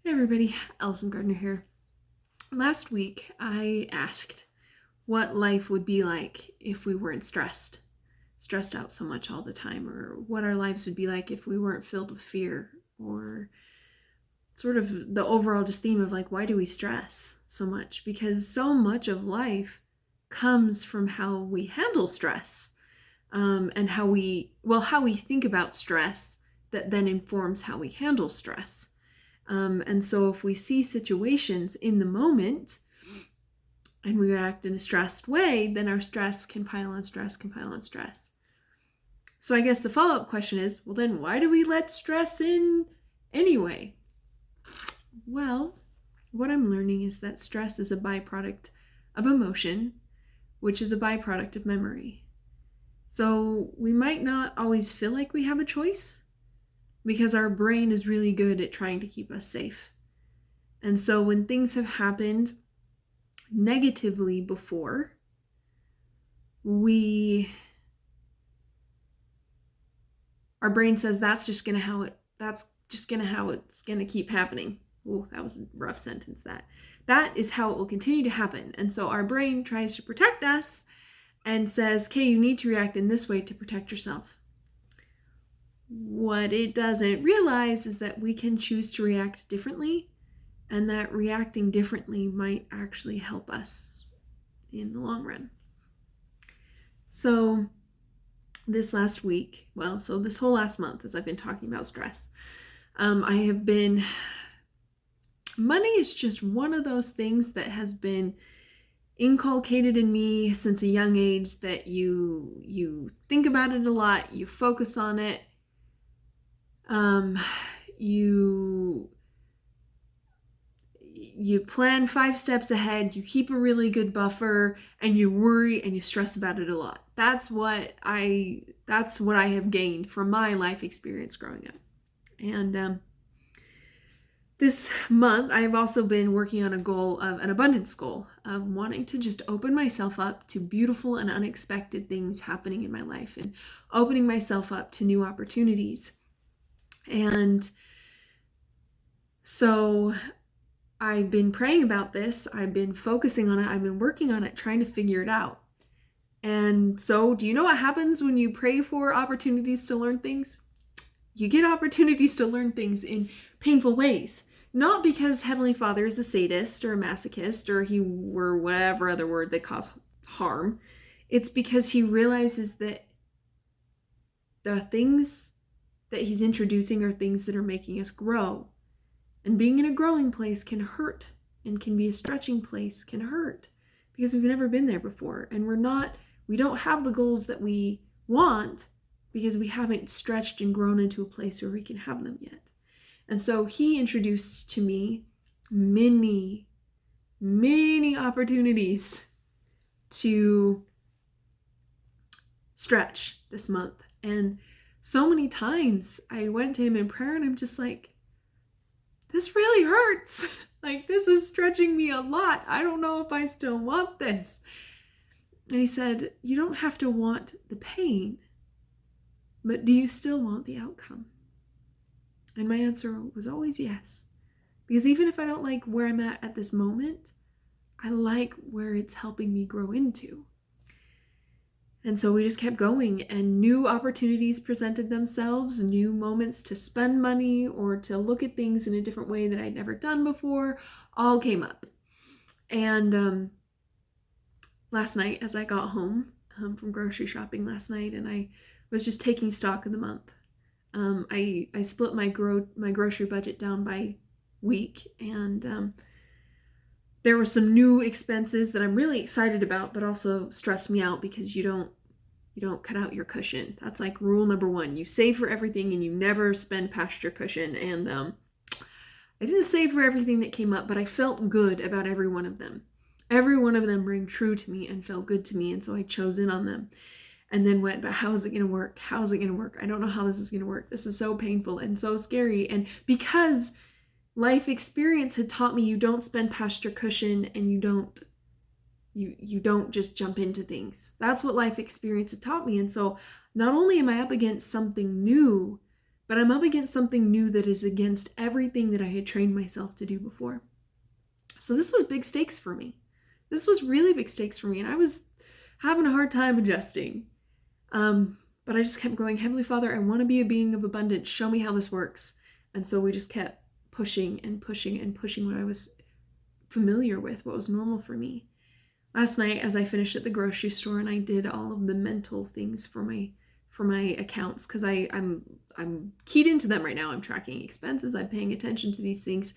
Hey everybody, Allison Gardner here. Last week I asked what life would be like if we weren't stressed out so much all the time, or what our lives would be like if we weren't filled with fear, or sort of the overall just theme of like, why do we stress so much? Because so much of life comes from how we handle stress, and how we think about stress that then informs how we handle stress. And so if we see situations in the moment and we react in a stressed way, then our stress can pile on stress. So I guess the follow-up question is, well, then why do we let stress in anyway? Well, what I'm learning is that stress is a byproduct of emotion, which is a byproduct of memory. So we might not always feel like we have a choice, because our brain is really good at trying to keep us safe. And so when things have happened negatively before, our brain says that's just how it's gonna keep happening. Oh, that was a rough sentence. That is how it will continue to happen. And so our brain tries to protect us and says, okay, you need to react in this way to protect yourself. What it doesn't realize is that we can choose to react differently, and that reacting differently might actually help us in the long run. So this whole last month, as I've been talking about stress, money is just one of those things that has been inculcated in me since a young age, that you think about it a lot, you focus on it, you plan 5 steps ahead, you keep a really good buffer, and you worry and you stress about it a lot. That's what I have gained from my life experience growing up. And this month I've also been working on an abundance goal of wanting to just open myself up to beautiful and unexpected things happening in my life, and opening myself up to new opportunities. And so I've been praying about this, I've been focusing on it, I've been working on it, trying to figure it out. And so, do you know what happens when you pray for opportunities to learn things? You get opportunities to learn things in painful ways. Not because Heavenly Father is a sadist or a masochist or whatever other word that cause harm. It's because he realizes that the things that he's introducing are things that are making us grow. And being in a growing place can hurt, and can be a stretching place can hurt, because we've never been there before, and we don't have the goals that we want because we haven't stretched and grown into a place where we can have them yet. And so he introduced to me many opportunities to stretch this month. And so many times I went to him in prayer and I'm just like, this really hurts. Like, this is stretching me a lot. I don't know if I still want this. And he said, you don't have to want the pain, but do you still want the outcome? And my answer was always yes. Because even if I don't like where I'm at this moment, I like where it's helping me grow into. And so we just kept going, and new opportunities presented themselves, new moments to spend money or to look at things in a different way that I'd never done before, all came up. And last night, as I got home from grocery shopping last night, and I was just taking stock of the month, I split my grocery budget down by week, and there were some new expenses that I'm really excited about, but also stress me out, because you don't cut out your cushion. That's like rule number 1. You save for everything and you never spend past your cushion. And I didn't save for everything that came up, but I felt good about every one of them. Every one of them rang true to me and felt good to me, and so I chose in on them. And then went, but how is it going to work? How is it going to work? I don't know how this is going to work. This is so painful and so scary. And because life experience had taught me you don't spend past your cushion, and you don't just jump into things. That's what life experience had taught me. And so not only am I up against something new, but I'm up against something new that is against everything that I had trained myself to do before. So this was big stakes for me. This was really big stakes for me, and I was having a hard time adjusting. But I just kept going, Heavenly Father, I want to be a being of abundance. Show me how this works. And so we just kept pushing and pushing and pushing what I was familiar with, what was normal for me. Last night, as I finished at the grocery store and I did all of the mental things for my accounts, because I'm keyed into them right now. I'm tracking expenses. I'm paying attention to these things,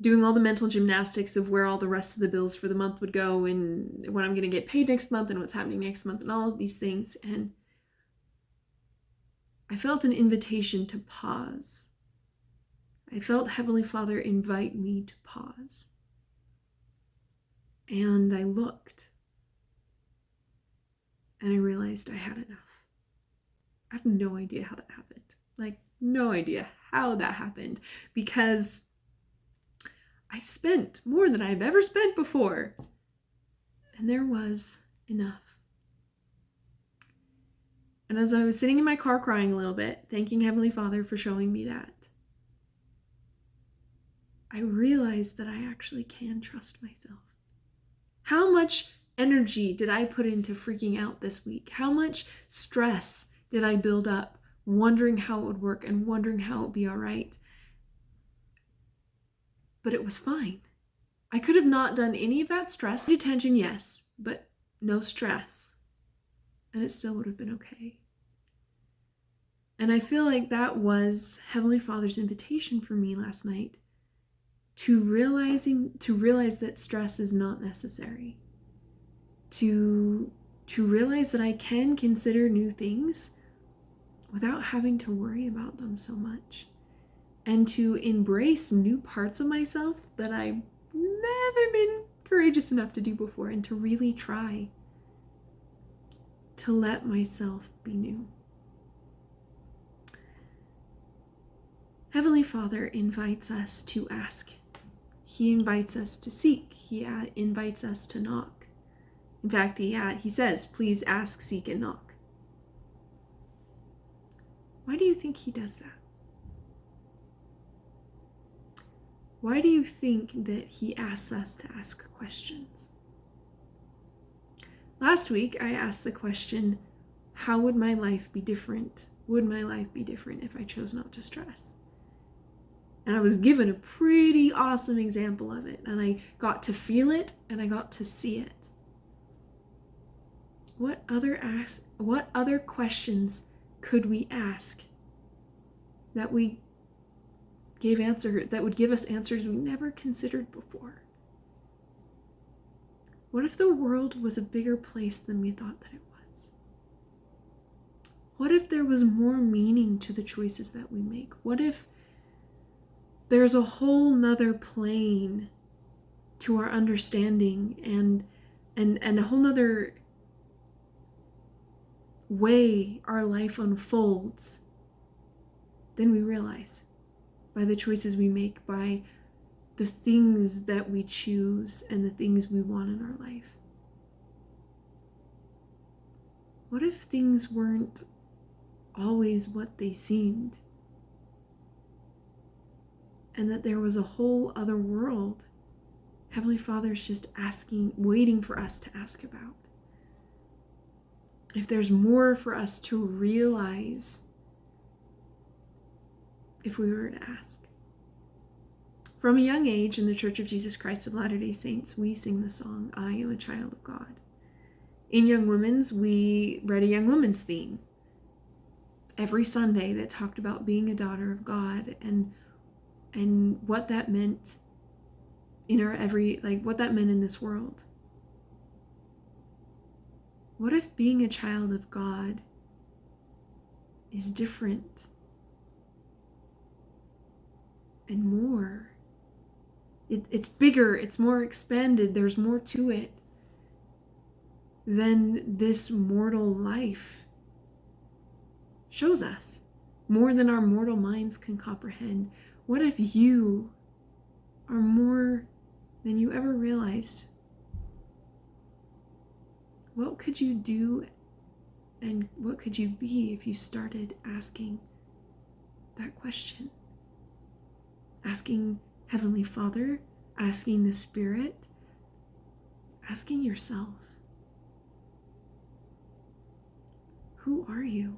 doing all the mental gymnastics of where all the rest of the bills for the month would go and when I'm going to get paid next month and what's happening next month and all of these things. And I felt an invitation to pause. I felt Heavenly Father invite me to pause. And I looked. And I realized I had enough. I have no idea how that happened. Like, no idea how that happened. Because I spent more than I've ever spent before. And there was enough. And as I was sitting in my car crying a little bit, thanking Heavenly Father for showing me that, I realized that I actually can trust myself. How much energy did I put into freaking out this week? How much stress did I build up, wondering how it would work and wondering how it would be all right? But it was fine. I could have not done any of that stress. Attention, yes, but no stress. And it still would have been okay. And I feel like that was Heavenly Father's invitation for me last night to realize that stress is not necessary. To realize that I can consider new things without having to worry about them so much. And to embrace new parts of myself that I've never been courageous enough to do before, and to really try to let myself be new. Heavenly Father invites us to ask. He invites us to seek. He invites us to knock. In fact, he says, please ask, seek, and knock. Why do you think he does that? Why do you think that he asks us to ask questions? Last week, I asked the question, how would my life be different? Would my life be different if I chose not to stress? And I was given a pretty awesome example of it. And I got to feel it and I got to see it. What other questions could we ask that would give us answers we never considered before? What if the world was a bigger place than we thought that it was? What if there was more meaning to the choices that we make? What if there's a whole nother plane to our understanding and a whole nother way our life unfolds than we realize by the choices we make, by the things that we choose and the things we want in our life? What if things weren't always what they seemed? And that there was a whole other world Heavenly Father's just waiting for us to ask about. If there's more for us to realize if we were to ask. From a young age in the Church of Jesus Christ of Latter-day Saints, we sing the song, I Am a Child of God. In Young Women's, we read a Young Women's theme every Sunday that talked about being a daughter of God and what that meant what that meant in this world. What if being a child of God is different and more? It's bigger, it's more expanded, there's more to it than this mortal life shows us, more than our mortal minds can comprehend. What if you are more than you ever realized? What could you do and what could you be if you started asking that question. Asking Heavenly Father, asking the Spirit, asking yourself, who are you?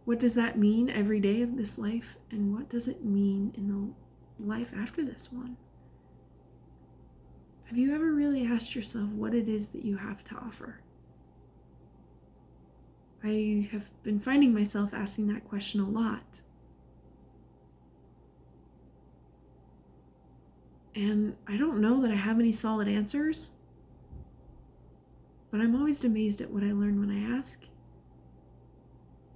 What does that mean every day of this life? And what does it mean in the life after this one? Have you ever really asked yourself what it is that you have to offer? I have been finding myself asking that question a lot. And I don't know that I have any solid answers, but I'm always amazed at what I learn when I ask.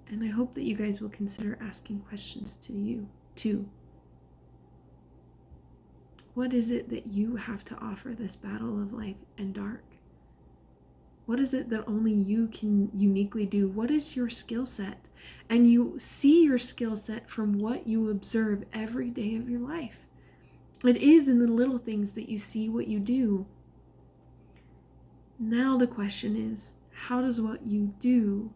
And I hope that you guys will consider asking questions to you too. What is it that you have to offer this battle of light and dark? What is it that only you can uniquely do? What is your skill set? And you see your skill set from what you observe every day of your life. It is in the little things that you see what you do. Now the question is, how does what you do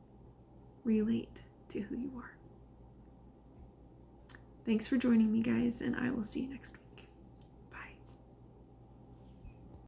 relate to who you are? Thanks for joining me, guys, and I will see you next week.